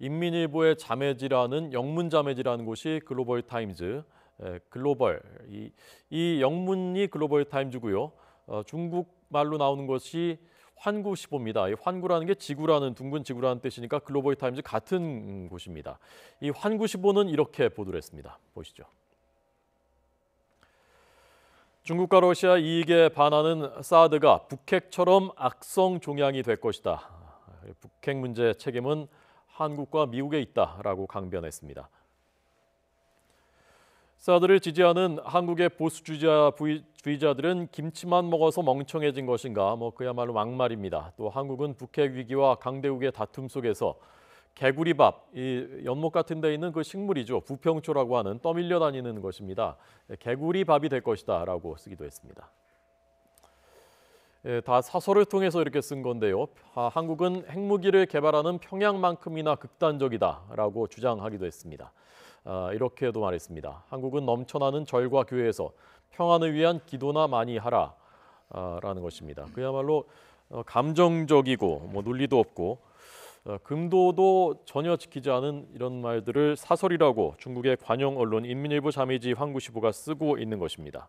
인민일보의 자매지라는 영문 자매지라는 곳이 글로벌 타임즈 글로벌 이 영문이 글로벌 타임즈고요. 중국 말로 나오는 것이 환구시보입니다. 이 환구라는 게 지구라는 둥근 지구라는 뜻이니까 글로벌 타임즈 같은 곳입니다. 이 환구시보는 이렇게 보도를 했습니다. 보시죠. 중국과 러시아 이익에 반하는 사드가 북핵처럼 악성 종양이 될 것이다. 북핵 문제 책임은 한국과 미국에 있다라고 강변했습니다. 사드를 지지하는 한국의 보수주의자들은 김치만 먹어서 멍청해진 것인가? 그야말로 막말입니다. 또 한국은 북핵 위기와 강대국의 다툼 속에서 개구리밥, 이 연못 같은 데 있는 그 식물이죠. 부평초라고 하는 떠밀려 다니는 것입니다. 개구리밥이 될 것이다라고 쓰기도 했습니다. 다 사설을 통해서 이렇게 쓴 건데요. 한국은 핵무기를 개발하는 평양만큼이나 극단적이다라고 주장하기도 했습니다. 이렇게도 말했습니다. 한국은 넘쳐나는 절과 교회에서 평안을 위한 기도나 많이 하라라는 것입니다. 그야말로 감정적이고 논리도 없고 금도도 전혀 지키지 않은 이런 말들을 사설이라고 중국의 관영 언론 인민일보 자매지 환구시보가 쓰고 있는 것입니다.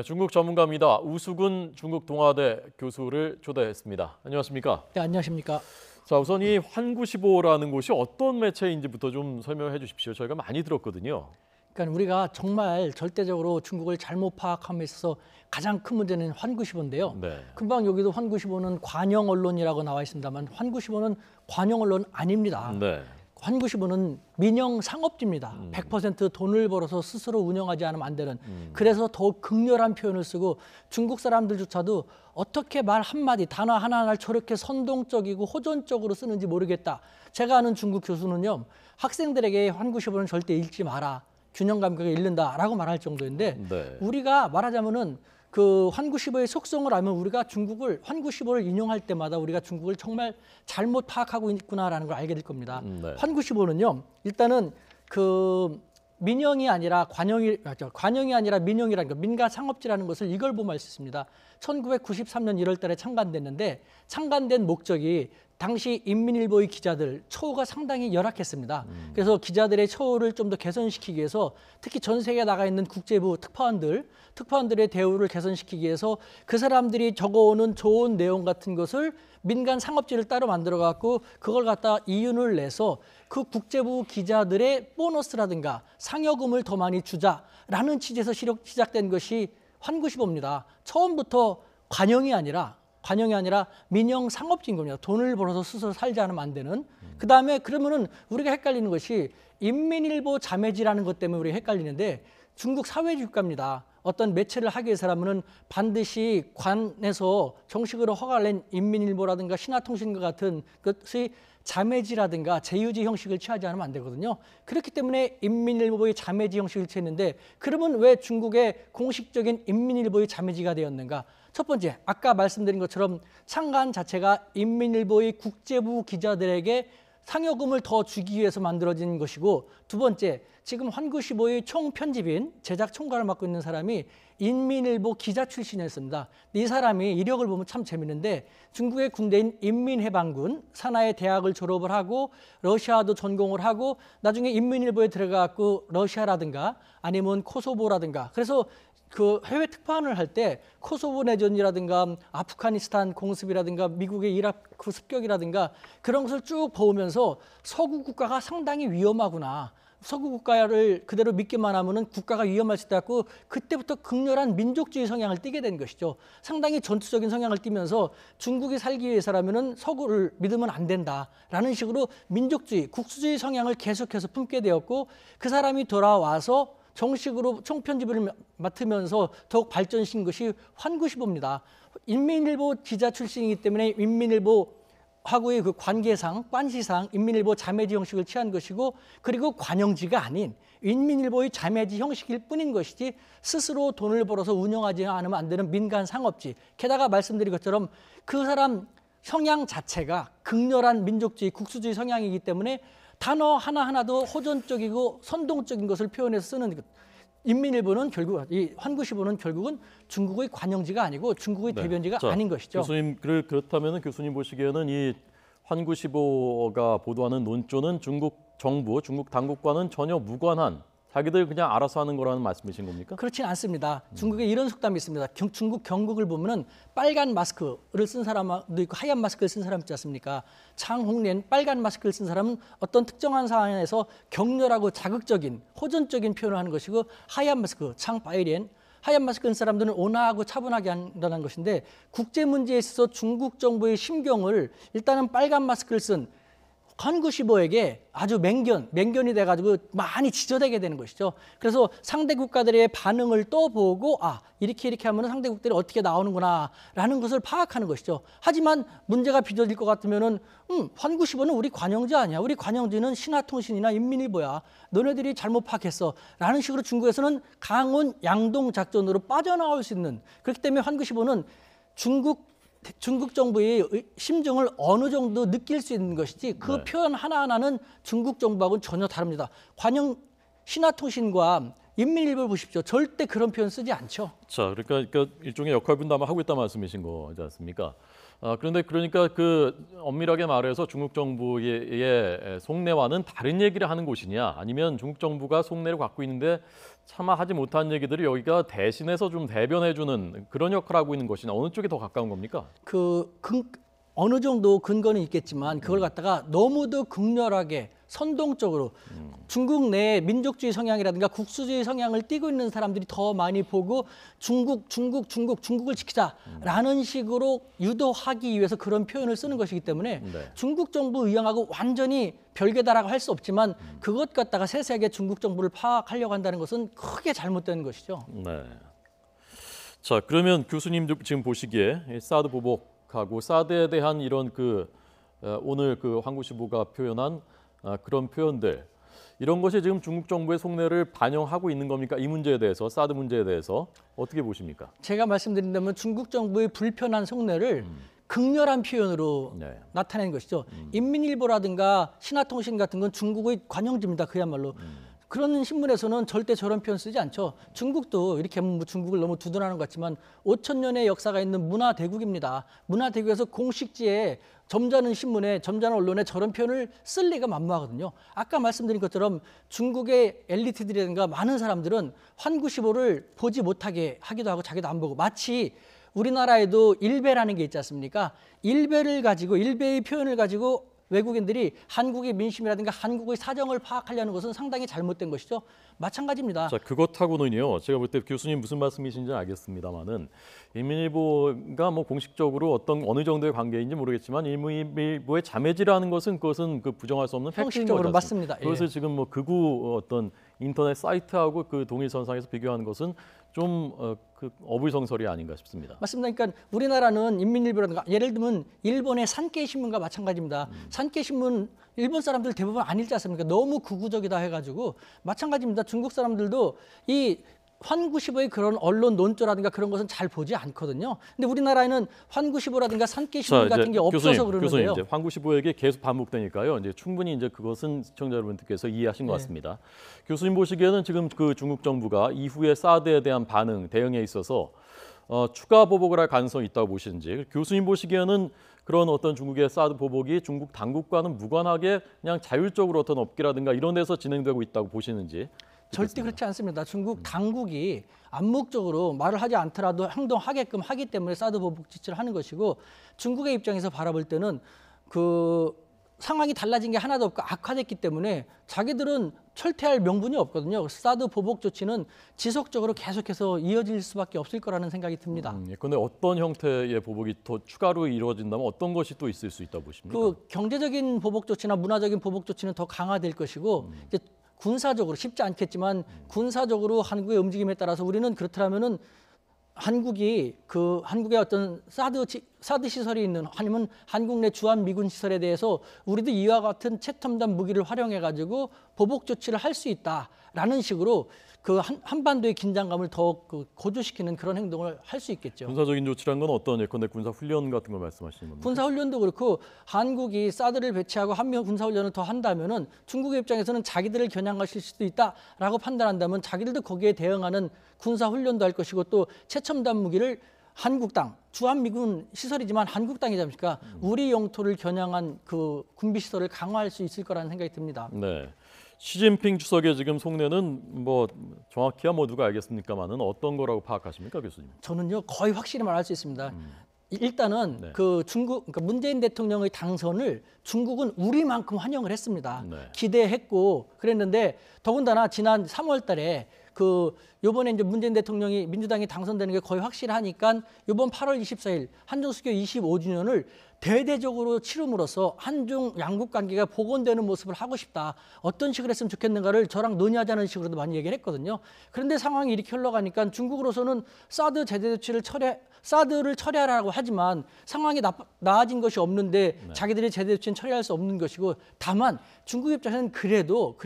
중국 전문가입니다. 우수근 중국 동아대 교수를 초대했습니다. 안녕하십니까? 네, 안녕하십니까? 자, 우선 이 환구시보라는 곳이 어떤 매체인지부터 좀 설명해 주십시오. 저희가 많이 들었거든요. 그러니까 우리가 정말 절대적으로 중국을 잘못 파악함에 있어서 가장 큰 문제는 환구시보인데요. 네. 금방 여기도 환구시보는 관영 언론이라고 나와 있습니다만 환구시보는 관영 언론 아닙니다. 네. 환구시보는 민영 상업지입니다. 100% 돈을 벌어서 스스로 운영하지 않으면 안 되는. 그래서 더욱 극렬한 표현을 쓰고 중국 사람들조차도 어떻게 말 한마디, 단어 하나하나를 저렇게 선동적이고 호전적으로 쓰는지 모르겠다. 제가 아는 중국 교수는요. 학생들에게 환구시보는 절대 읽지 마라. 균형 감각을 잃는다라고 말할 정도인데 네. 우리가 말하자면은 그 환구시보의 속성을 알면 우리가 중국을 환구시보를 인용할 때마다 우리가 중국을 정말 잘못 파악하고 있구나라는 걸 알게 될 겁니다. 네. 환구시보는요. 일단은 그 민영이 아니라 관영이 아니라 민영이라는 거 민간 상업지라는 것을 이걸 보면 알 수 있습니다. 1993년 1월 달에 창간됐는데 창간된 목적이 당시 인민일보의 기자들 처우가 상당히 열악했습니다. 그래서 기자들의 처우를 좀 더 개선시키기 위해서 특히 전 세계에 나가 있는 국제부 특파원들의 대우를 개선시키기 위해서 그 사람들이 적어오는 좋은 내용 같은 것을 민간 상업지를 따로 만들어 갖고 그걸 갖다 이윤을 내서 그 국제부 기자들의 보너스라든가 상여금을 더 많이 주자라는 취지에서 시작된 것이 환구시보입니다. 처음부터 관영이 아니라 민영 상업지인 겁니다. 돈을 벌어서 스스로 살지 않으면 안 되는. 그다음에 그러면은 우리가 헷갈리는 것이 인민일보 자매지라는 것 때문에 우리가 헷갈리는데 중국 사회주의 국가입니다. 어떤 매체를 하기 위해서라면은 반드시 관에서 정식으로 허가를 낸 인민일보라든가 신화통신과 같은 것이 자매지라든가 제휴지 형식을 취하지 않으면 안 되거든요. 그렇기 때문에 인민일보의 자매지 형식을 취했는데 그러면 왜 중국의 공식적인 인민일보의 자매지가 되었는가? 첫 번째, 아까 말씀드린 것처럼 창간 자체가 인민일보의 국제부 기자들에게 상여금을 더 주기 위해서 만들어진 것이고 두 번째, 지금 환구시보의 총편집인 제작 총괄을 맡고 있는 사람이 인민일보 기자 출신이었습니다. 이 사람이 이력을 보면 참 재밌는데 중국의 군대인 인민해방군 산하의 대학을 졸업을 하고 러시아도 전공을 하고 나중에 인민일보에 들어가고 러시아라든가 아니면 코소보라든가 그래서 그 해외 특파원을 할 때 코소보 내전이라든가 아프가니스탄 공습이라든가 미국의 이라크 습격이라든가 그런 것을 쭉 보면서 서구 국가가 상당히 위험하구나. 서구 국가를 그대로 믿기만 하면은 국가가 위험할 수 있다고 그때부터 극렬한 민족주의 성향을 띠게 된 것이죠. 상당히 전투적인 성향을 띠면서 중국이 살기 위해서라면은 서구를 믿으면 안 된다라는 식으로 민족주의, 국수주의 성향을 계속해서 품게 되었고 그 사람이 돌아와서 정식으로 총편집을 맡으면서 더욱 발전신 것이 환구시보입니다. 인민일보 기자 출신이기 때문에 인민일보하고의 그 관계상, 관시상 인민일보 자매지 형식을 취한 것이고 그리고 관영지가 아닌 인민일보의 자매지 형식일 뿐인 것이지 스스로 돈을 벌어서 운영하지 않으면 안 되는 민간 상업지. 게다가 말씀드린 것처럼 그 사람 성향 자체가 극렬한 민족주의, 국수주의 성향이기 때문에 단어 하나하나도 호전적이고 선동적인 것을 표현해서 쓰는 것. 인민일보는 결국 이 환구시보는 결국은 중국의 관영지가 아니고 중국의 대변지가 아닌 것이죠. 교수님 그렇다면 교수님 보시기에는 이 환구시보가 보도하는 논조는 중국 정부, 중국 당국과는 전혀 무관한 자기들 그냥 알아서 하는 거라는 말씀이신 겁니까? 그렇진 않습니다. 중국에 이런 속담이 있습니다. 중국 경국을 보면은 빨간 마스크를 쓴 사람도 있고 하얀 마스크를 쓴 사람 있지 않습니까? 장홍련 빨간 마스크를 쓴 사람은 어떤 특정한 상황에서 격렬하고 자극적인 호전적인 표현을 하는 것이고 하얀 마스크 장바이렌 하얀 마스크를 쓴 사람들은 온화하고 차분하게 한다는 것인데 국제 문제에 있어서 중국 정부의 심경을 일단은 빨간 마스크를 쓴 환구시보에게 아주 맹견이 돼가지고 많이 지저대게 되는 것이죠. 그래서 상대 국가들의 반응을 또 보고 이렇게 하면 상대국들이 어떻게 나오는구나라는 것을 파악하는 것이죠. 하지만 문제가 빚어질 것 같으면은 환구시보는 우리 관영지 아니야. 우리 관영지는 신화통신이나 인민일보야. 너네들이 잘못 파악했어. 라는 식으로 중국에서는 강원 양동 작전으로 빠져나올 수 있는 그렇기 때문에 환구시보는 중국 정부의 심정을 어느 정도 느낄 수 있는 것이지 그 네. 표현 하나하나는 중국 정부하고는 전혀 다릅니다. 관영 신화통신과 인민일보를 보십시오. 절대 그런 표현 쓰지 않죠. 자, 그러니까 일종의 역할 분담을 하고 있다 말씀이신 거지 않습니까? 그런데 그러니까 그 엄밀하게 말해서 중국 정부의 속내와는 다른 얘기를 하는 곳이냐, 아니면 중국 정부가 속내를 갖고 있는데 차마 하지 못한 얘기들을 여기가 대신해서 좀 대변해주는 그런 역할을 하고 있는 것이냐, 어느 쪽이 더 가까운 겁니까? 어느 정도 근거는 있겠지만 그걸 갖다가 너무도 극렬하게 선동적으로 중국 내 민족주의 성향이라든가 국수주의 성향을 띠고 있는 사람들이 더 많이 보고 중국을 지키자라는 식으로 유도하기 위해서 그런 표현을 쓰는 것이기 때문에 네. 중국 정부 의향하고 완전히 별개다라고 할 수 없지만 그것 갖다가 세세하게 중국 정부를 파악하려고 한다는 것은 크게 잘못된 것이죠. 네. 자, 그러면 교수님 지금 보시기에 이 사드 보복하고 사드에 대한 이런 오늘 환구시보가 표현한 그런 표현들, 이런 것이 지금 중국 정부의 속내를 반영하고 있는 겁니까? 이 문제에 대해서, 사드 문제에 대해서 어떻게 보십니까? 제가 말씀드린다면 중국 정부의 불편한 속내를 극렬한 표현으로 네. 나타낸 것이죠. 인민일보라든가 신화통신 같은 건 중국의 관영지입니다. 그야말로. 그런 신문에서는 절대 저런 표현 쓰지 않죠. 중국도 이렇게 하면 중국을 너무 두둔하는 것 같지만 5천 년의 역사가 있는 문화대국입니다. 문화대국에서 공식지에 점잖은 신문에 점잖은 언론에 저런 표현을 쓸 리가 만무하거든요. 아까 말씀드린 것처럼 중국의 엘리트들이라든가 많은 사람들은 환구시보를 보지 못하게 하기도 하고 자기도 안 보고, 마치 우리나라에도 일베라는 게 있지 않습니까? 일베의 표현을 가지고 외국인들이 한국의 민심이라든가 한국의 사정을 파악하려는 것은 상당히 잘못된 것이죠. 마찬가지입니다. 자, 그것하고는요, 제가 볼 때 교수님 무슨 말씀이신지 알겠습니다만은, 인민일보가 공식적으로 어느 정도의 관계인지 모르겠지만 인민일보의 자매지라는 것은 그것은 부정할 수 없는 팩트인 형식적으로 거죠. 맞습니다. 그것을 지금 극우 어떤 인터넷 사이트하고 그 동일선상에서 비교하는 것은 좀 어불성설이 아닌가 싶습니다. 맞습니다. 그러니까 우리나라는 인민일보라든가 예를 들면 일본의 산케이 신문과 마찬가지입니다. 산케이 신문 일본 사람들 대부분 안 읽지 않습니까? 너무 극우적이다 해가지고 마찬가지입니다. 중국 사람들도 이 환구시보의 그런 언론 논조라든가 그런 것은 잘 보지 않거든요. 근데 우리나라에는 환구시보라든가 산케이 신문 같은 게 없어서 그러는데요. 교수님, 이제 환구시보에게 계속 반복되니까요. 이제 충분히 그것은 시청자 여러분들께서 이해하신 것 같습니다. 교수님 보시기에는 지금 중국 정부가 이후에 사드에 대한 대응에 있어서 추가 보복을 할 가능성이 있다고 보시는지, 교수님 보시기에는 그런 어떤 중국의 사드 보복이 중국 당국과는 무관하게 그냥 자율적으로 어떤 업계라든가 이런 데서 진행되고 있다고 보시는지. 절대 그렇지 않습니다. 중국 당국이 암묵적으로 말을 하지 않더라도 행동하게끔 하기 때문에 사드 보복 지시를 하는 것이고, 중국의 입장에서 바라볼 때는 상황이 달라진 게 하나도 없고 악화됐기 때문에 자기들은 철퇴할 명분이 없거든요. 사드 보복 조치는 지속적으로 계속해서 이어질 수밖에 없을 거라는 생각이 듭니다. 그런데 어떤 형태의 보복이 더 추가로 이루어진다면 어떤 것이 또 있을 수 있다고 보십니까? 경제적인 보복 조치나 문화적인 보복 조치는 더 강화될 것이고, 이제 군사적으로 쉽지 않겠지만 군사적으로 한국의 움직임에 따라서 우리는 그렇다면은 한국의 어떤 사드 시설이 있는, 아니면 한국 내 주한 미군 시설에 대해서 우리도 이와 같은 최첨단 무기를 활용해 가지고 보복 조치를 할 수 있다라는 식으로 한반도의 긴장감을 더욱 고조시키는 그런 행동을 할 수 있겠죠. 군사적인 조치란 건 어떤 예컨대 군사 훈련 같은 걸 말씀하시는 겁니까? 군사 훈련도 그렇고, 한국이 사드를 배치하고 한미 군사 훈련을 더 한다면은 중국의 입장에서는 자기들을 겨냥하실 수도 있다라고 판단한다면 자기들도 거기에 대응하는 군사 훈련도 할 것이고, 또 최첨단 무기를 한국당, 주한미군 시설이지만 한국당이지 않습니까? 우리 영토를 겨냥한 그 군비 시설을 강화할 수 있을 거라는 생각이 듭니다. 네. 시진핑 주석의 지금 속내는 뭐 정확히야 뭐 누가 알겠습니까만은 어떤 거라고 파악하십니까, 교수님? 저는요 거의 확실히 말할 수 있습니다. 일단은 네. 그 중국, 그러니까 문재인 대통령의 당선을 중국은 우리만큼 환영을 했습니다. 네. 기대했고 그랬는데 더군다나 지난 3월달에 그 요번에 이제 문재인 대통령이 민주당이 당선되는 게 거의 확실하니까 요번 8월 24일 한중수교 25주년을 대대적으로 치름으로써 한중 양국 관계가 복원되는 모습을 하고 싶다. 어떤 식으로 했으면 좋겠는가를 저랑 논의하자는 식으로도 많이 얘기를 했거든요. 그런데 상황이 이렇게 흘러가니까 중국으로서는 사드 제재 조치를 사드를 처리하라고 하지만 상황이 나아진 것이 없는데 자기들이 제재 조치는 처리할 수 없는 것이고 다만 중국 입장에서는 그래도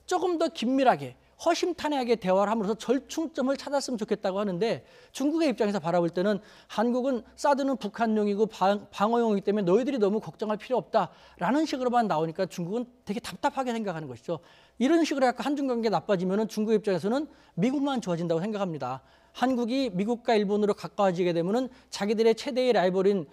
조금 더 긴밀하게 허심탄회하게 대화를 함으로써 절충점을 찾았으면 좋겠다고 하는데 중국의 입장에서 바라볼 때는 한국은 사드는 북한용이고 방어용이기 때문에 너희들이 너무 걱정할 필요 없다라는 식으로만 나오니까 중국은 되게 답답하게 생각하는 것이죠. 이런 식으로 약간 한중 관계 나빠지면 중국 입장에서는 미국만 좋아진다고 생각합니다. 한국이 미국과 일본으로 가까워지게 되면 자기들의 최대의 라이벌인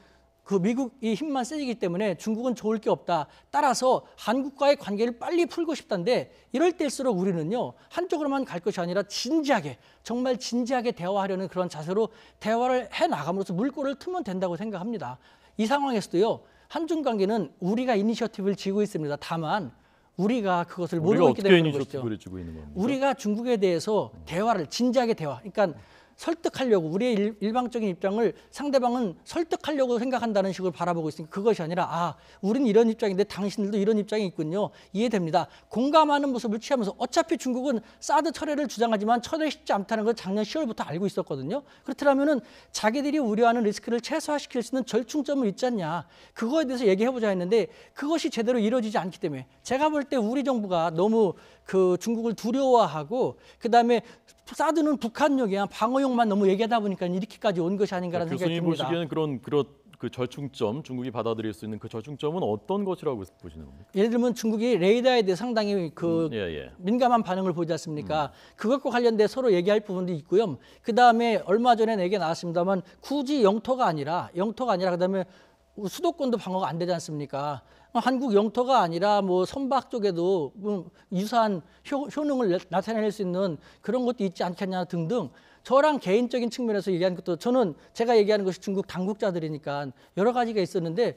그 미국이 힘만 세지기 때문에 중국은 좋을 게 없다. 따라서 한국과의 관계를 빨리 풀고 싶다는데 이럴 때일수록 우리는요. 한쪽으로만 갈 것이 아니라 진지하게 정말 진지하게 대화하려는 그런 자세로 대화를 해나감으로써 물꼬를 트면 된다고 생각합니다. 이 상황에서도요. 한중 관계는 우리가 이니셔티브를 쥐고 있습니다. 다만 우리가 그것을 모르고 있기 때문에 그런 것이죠. 이니셔티브를 쥐고 있는 겁니까? 우리가 중국에 대해서 대화를 진지하게 그러니까 설득하려고 우리의 일방적인 입장을 상대방은 설득하려고 생각한다는 식으로 바라보고 있으니까 그것이 아니라 우리는 이런 입장인데 당신들도 이런 입장이 있군요. 이해됩니다. 공감하는 모습을 취하면서 어차피 중국은 사드 철회를 주장하지만 철회시지 않다는 걸 작년 10월부터 알고 있었거든요. 그렇다면 자기들이 우려하는 리스크를 최소화시킬 수 있는 절충점은 있지 않냐. 그거에 대해서 얘기해보자 했는데 그것이 제대로 이루어지지 않기 때문에 제가 볼 때 우리 정부가 너무 그 중국을 두려워하고 그다음에 사드는 북한용이야 방어용만 너무 얘기하다 보니까 이렇게까지 온 것이 아닌가라는 생각이 교수님 듭니다. 보시기에는 그런 그 절충점, 중국이 받아들일 수 있는 그 절충점은 어떤 것이라고 보시는 겁니까? 예를 들면 중국이 레이더에 대해 상당히 민감한 반응을 보이지 않습니까? 그것과 관련돼 서로 얘기할 부분도 있고요. 그다음에 얼마 전에 얘기 나왔습니다만 굳이 영토가 아니라 그다음에 수도권도 방어가 안 되지 않습니까? 한국 영토가 아니라 뭐 선박 쪽에도 유사한 효능을 나타낼 수 있는 그런 것도 있지 않겠냐 등등 저랑 개인적인 측면에서 얘기한 것도 제가 얘기하는 것이 중국 당국자들이니까 여러 가지가 있었는데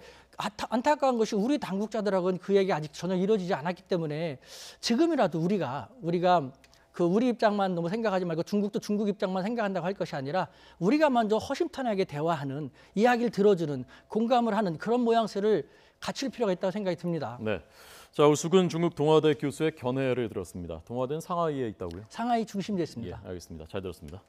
안타까운 것이 우리 당국자들하고는 그 얘기 아직 전혀 이루어지지 않았기 때문에 지금이라도 우리가 그 우리 입장만 너무 생각하지 말고 중국도 중국 입장만 생각한다고 할 것이 아니라 우리가 먼저 허심탄회하게 대화하는 이야기를 들어주는 공감을 하는 그런 모양새를 갖출 필요가 있다고 생각이 듭니다. 네. 자, 우수근 중국 동아대 교수의 견해를 들었습니다. 동아대는 상하이에 있다고요? 상하이 중심지에 있습니다. 예, 알겠습니다. 잘 들었습니다.